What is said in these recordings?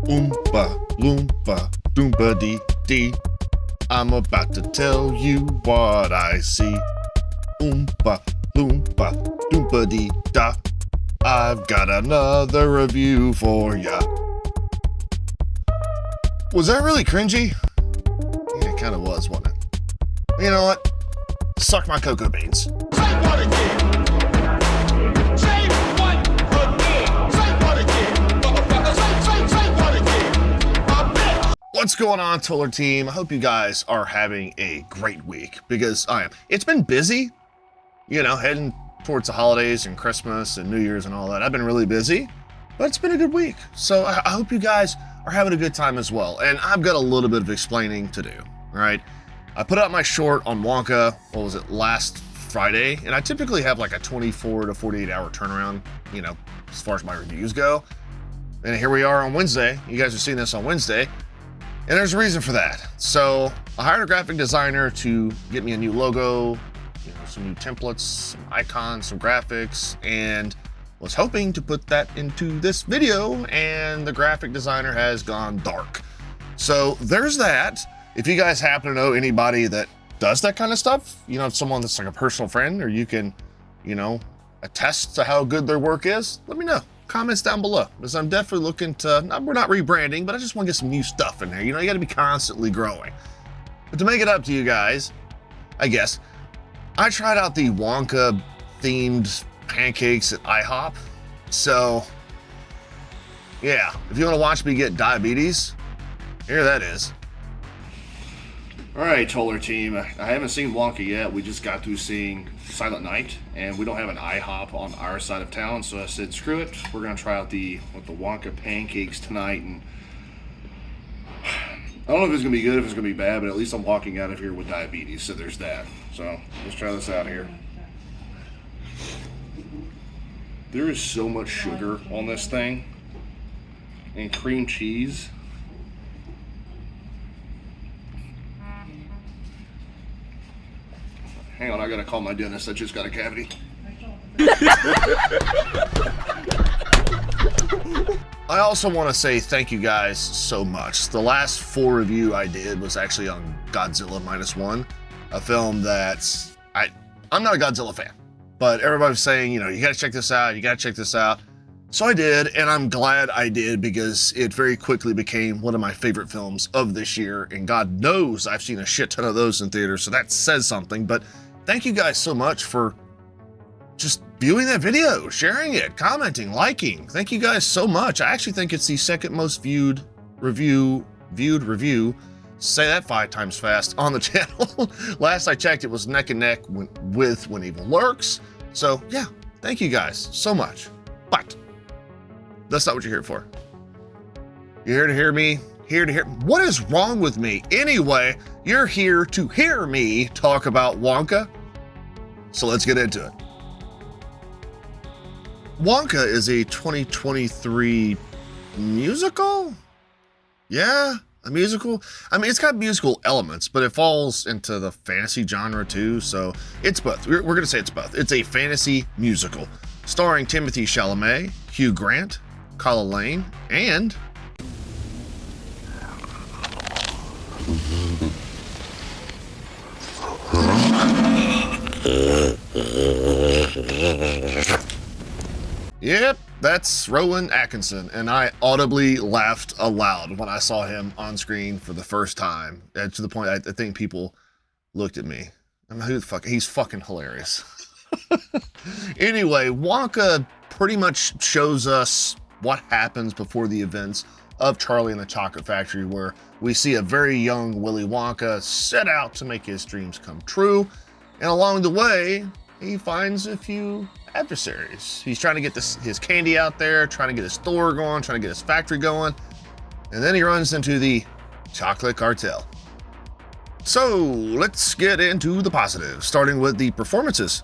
Oompa, loompa, doompa dee dee. I'm about to tell you what I see. Oompa, loompa, doompa dee da. I've got another review for ya. Was that really cringy? Yeah, it kind of was, wasn't it? You know what? Suck my cocoa beans. Say what again? Say what again? Say what again? Motherfucker, say what again? A bitch. What's going on, Toller team? I hope you guys are having a great week, because I am. It's been busy, you know, heading towards the holidays and Christmas and New Year's and all that. I've been really busy, but it's been a good week. So I hope you guys are having a good time as well. And I've got a little bit of explaining to do, right? I put out my short on Wonka, what was it, last Friday, and I typically have like a 24 to 48 hour turnaround, you know, as far as my reviews go. And here we are on Wednesday. You guys are seeing this on Wednesday, and there's a reason for that. So I hired a graphic designer to get me a new logo, you know, some new templates, some icons, some graphics, and was hoping to put that into this video, and the graphic designer has gone dark. So there's that. If you guys happen to know anybody that does that kind of stuff, you know, someone that's like a personal friend, or you can, you know, attest to how good their work is, let me know. Comments down below, because I'm definitely looking to, we're not rebranding, but I just want to get some new stuff in there. You know, you got to be constantly growing. But to make it up to you guys, I guess, I tried out the Wonka themed pancakes at IHOP. So yeah, if you want to watch me get diabetes, here that is. All right, Toller team, I haven't seen Wonka yet. We just got through seeing Silent Night, and we don't have an IHOP on our side of town, so I said, screw it. We're gonna try out the Wonka pancakes tonight, and I don't know if it's gonna be good, if it's gonna be bad, but at least I'm walking out of here with diabetes, so there's that. So let's try this out here. There is so much sugar on this thing, and cream cheese. Hang on, I gotta call my dentist. I just got a cavity. I also want to say thank you guys so much. The last full review I did was actually on Godzilla -1, a film that's, I'm not a Godzilla fan, but everybody was saying, you know, you gotta check this out, you gotta check this out. So I did, and I'm glad I did, because it very quickly became one of my favorite films of this year, and God knows I've seen a shit ton of those in theaters, so that says something. But thank you guys so much for just viewing that video, sharing it, commenting, liking. Thank you guys so much. I actually think it's the second most viewed review, say that 5 times fast, on the channel. Last I checked, it was neck and neck with When Evil Lurks. So yeah, thank you guys so much. But that's not what you're here for. You're here to hear me, what is wrong with me? Anyway, you're here to hear me talk about Wonka. So let's get into it. Wonka is a 2023 musical? Yeah, a musical. I mean, it's got musical elements, but it falls into the fantasy genre too, so it's both. We're gonna say it's both. It's a fantasy musical starring Timothée Chalamet, Hugh Grant, Kala Lane, and yep, that's Rowan Atkinson, and I audibly laughed aloud when I saw him on screen for the first time, to the point I think people looked at me. I mean, who the fuck? He's fucking hilarious. Anyway, Wonka pretty much shows us what happens before the events of Charlie and the Chocolate Factory, where we see a very young Willy Wonka set out to make his dreams come true, and along the way, he finds a few adversaries. He's trying to get his candy out there, trying to get his store going, trying to get his factory going, and then he runs into the chocolate cartel. So let's get into the positives, starting with the performances.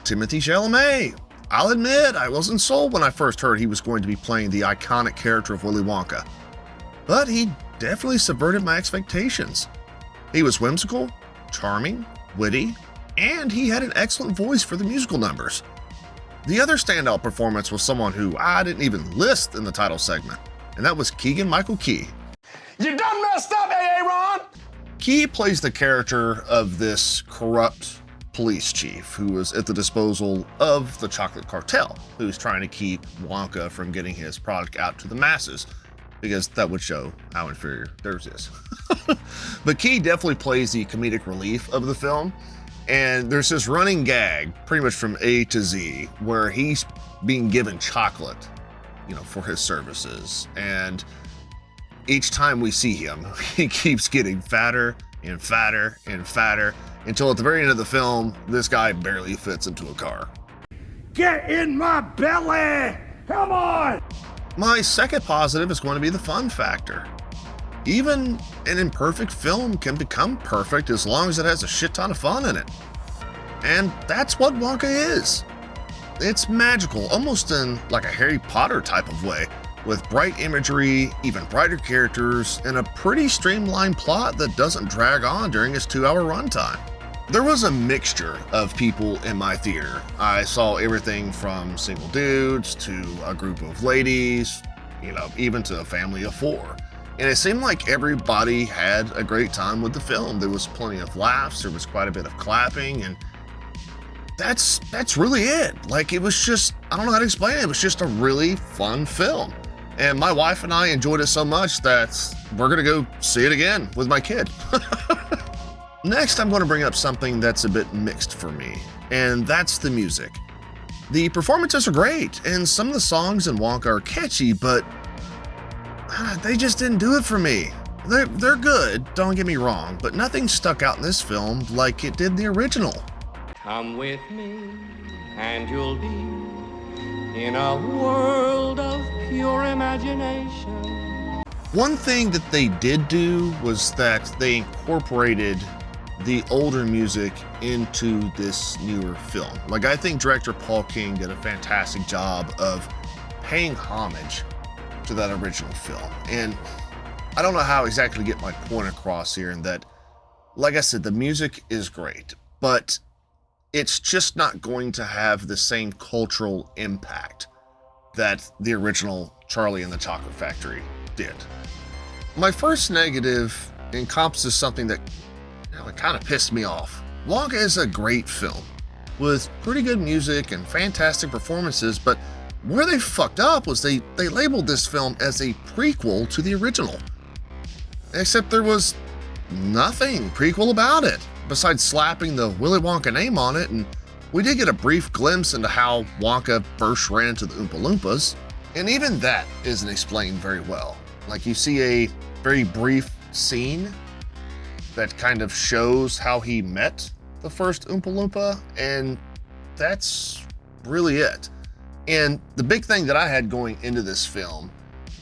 Timothée Chalamet. I'll admit, I wasn't sold when I first heard he was going to be playing the iconic character of Willy Wonka, but he definitely subverted my expectations. He was whimsical, charming, witty, and he had an excellent voice for the musical numbers. The other standout performance was someone who I didn't even list in the title segment, and that was Keegan-Michael Key. You done messed up, Aaron! Key plays the character of this corrupt police chief who was at the disposal of the chocolate cartel, who's trying to keep Wonka from getting his product out to the masses, because that would show how inferior theirs is. But Key definitely plays the comedic relief of the film, and there's this running gag pretty much from A to Z where he's being given chocolate, for his services, and each time we see him, he keeps getting fatter and fatter and fatter until at the very end of the film, this guy barely fits into a car. Get in my belly! Come on! My second positive is going to be the fun factor. Even an imperfect film can become perfect as long as it has a shit ton of fun in it. And that's what Wonka is. It's magical, almost in like a Harry Potter type of way, with bright imagery, even brighter characters, and a pretty streamlined plot that doesn't drag on during its 2-hour runtime. There was a mixture of people in my theater. I saw everything from single dudes to a group of ladies, even to a family of 4. And it seemed like everybody had a great time with the film. There was plenty of laughs, there was quite a bit of clapping, and that's really it. Like, it was just, I don't know how to explain it, it was just a really fun film. And my wife and I enjoyed it so much that we're gonna go see it again with my kid. Next, I'm going to bring up something that's a bit mixed for me, and that's the music. The performances are great, and some of the songs in Wonka are catchy, but they just didn't do it for me. They're good, don't get me wrong, but nothing stuck out in this film like it did the original. Come with me, and you'll be in a world of pure imagination. One thing that they did do was that they incorporated the older music into this newer film. Like, I think director Paul King did a fantastic job of paying homage to that original film. And I don't know how exactly to get my point across here, in that, like I said, the music is great, but it's just not going to have the same cultural impact that the original Charlie and the Chocolate Factory did. My first negative encompasses something that it kind of pissed me off. Wonka is a great film with pretty good music and fantastic performances, but where they fucked up was they labeled this film as a prequel to the original. Except there was nothing prequel about it, besides slapping the Willy Wonka name on it, and we did get a brief glimpse into how Wonka first ran into the Oompa Loompas, and even that isn't explained very well. Like, you see a very brief scene that kind of shows how he met the first Oompa Loompa, and that's really it. And the big thing that I had going into this film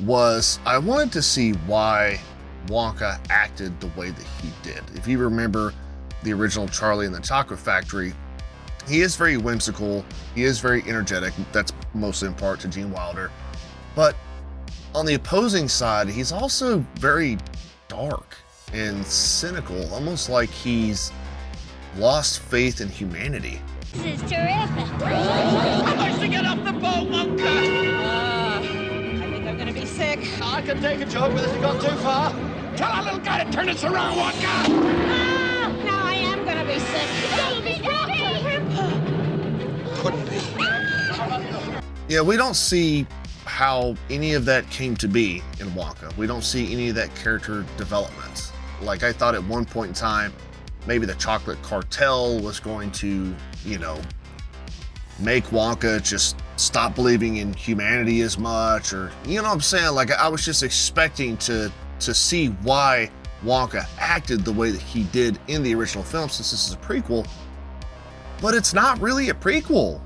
was I wanted to see why Wonka acted the way that he did. If you remember the original Charlie and the Chocolate Factory, he is very whimsical, he is very energetic, that's mostly in part to Gene Wilder, but on the opposing side, he's also very dark and cynical, almost like he's lost faith in humanity. This is terrific. How much to get off the boat, Wonka? I think I'm gonna be sick. I can take a joke, but this has gone too far. Tell our little guy to turn us around, Wonka! Ah, now I am gonna be sick. Couldn't be. Yeah, we don't see how any of that came to be in Wonka. We don't see any of that character development. Like, I thought at one point in time, maybe the chocolate cartel was going to, make Wonka just stop believing in humanity as much, or, what I'm saying? Like, I was just expecting to see why Wonka acted the way that he did in the original film, since this is a prequel, but it's not really a prequel.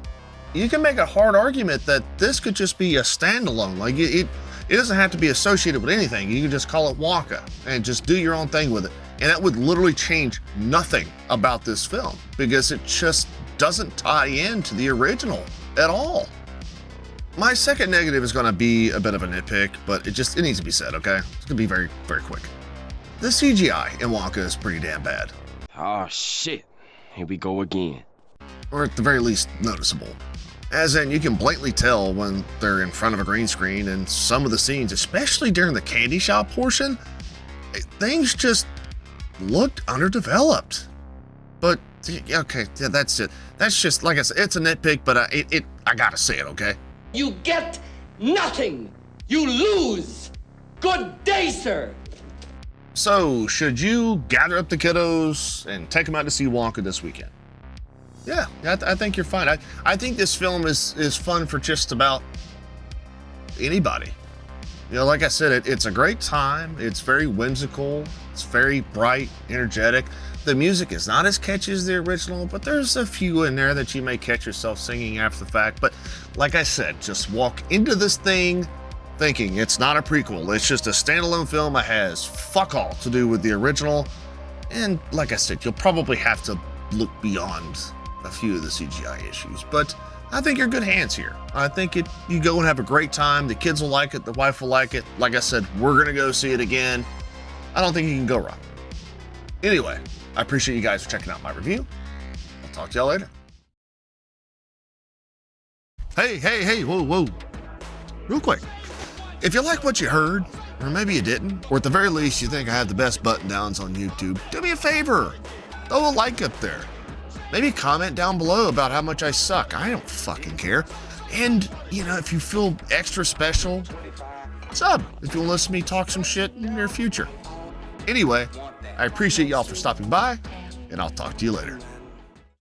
You can make a hard argument that this could just be a standalone. Like, it doesn't have to be associated with anything. You can just call it Wonka and just do your own thing with it. And that would literally change nothing about this film, because it just doesn't tie into the original at all. My second negative is going to be a bit of a nitpick, but it needs to be said, okay? It's going to be very, very quick. The CGI in Wonka is pretty damn bad. Oh shit, here we go again. Or at the very least, noticeable. As in, you can blatantly tell when they're in front of a green screen, and some of the scenes, especially during the candy shop portion, things just looked underdeveloped. But, okay, yeah, that's it. That's just, like I said, it's a nitpick, but I gotta say it, okay? You get nothing. You lose. Good day, sir. So, should you gather up the kiddos and take them out to see Wonka this weekend? Yeah, I think you're fine. I think this film is fun for just about anybody. You know, like I said, it's a great time. It's very whimsical. It's very bright, energetic. The music is not as catchy as the original, but there's a few in there that you may catch yourself singing after the fact. But like I said, just walk into this thing thinking it's not a prequel. It's just a standalone film that has fuck all to do with the original. And like I said, you'll probably have to look beyond a few of the CGI issues, but I think you're in good hands here. I think you go and have a great time. The kids will like it. The wife will like it. Like I said, we're going to go see it again. I don't think you can go wrong. Anyway, I appreciate you guys for checking out my review. I'll talk to y'all later. Hey, whoa. Real quick. If you like what you heard, or maybe you didn't, or at the very least you think I have the best button downs on YouTube, do me a favor. Throw a like up there. Maybe comment down below about how much I suck. I don't fucking care. And, you know, if you feel extra special, sub if you want to listen to me talk some shit in the near future. Anyway, I appreciate y'all for stopping by, and I'll talk to you later.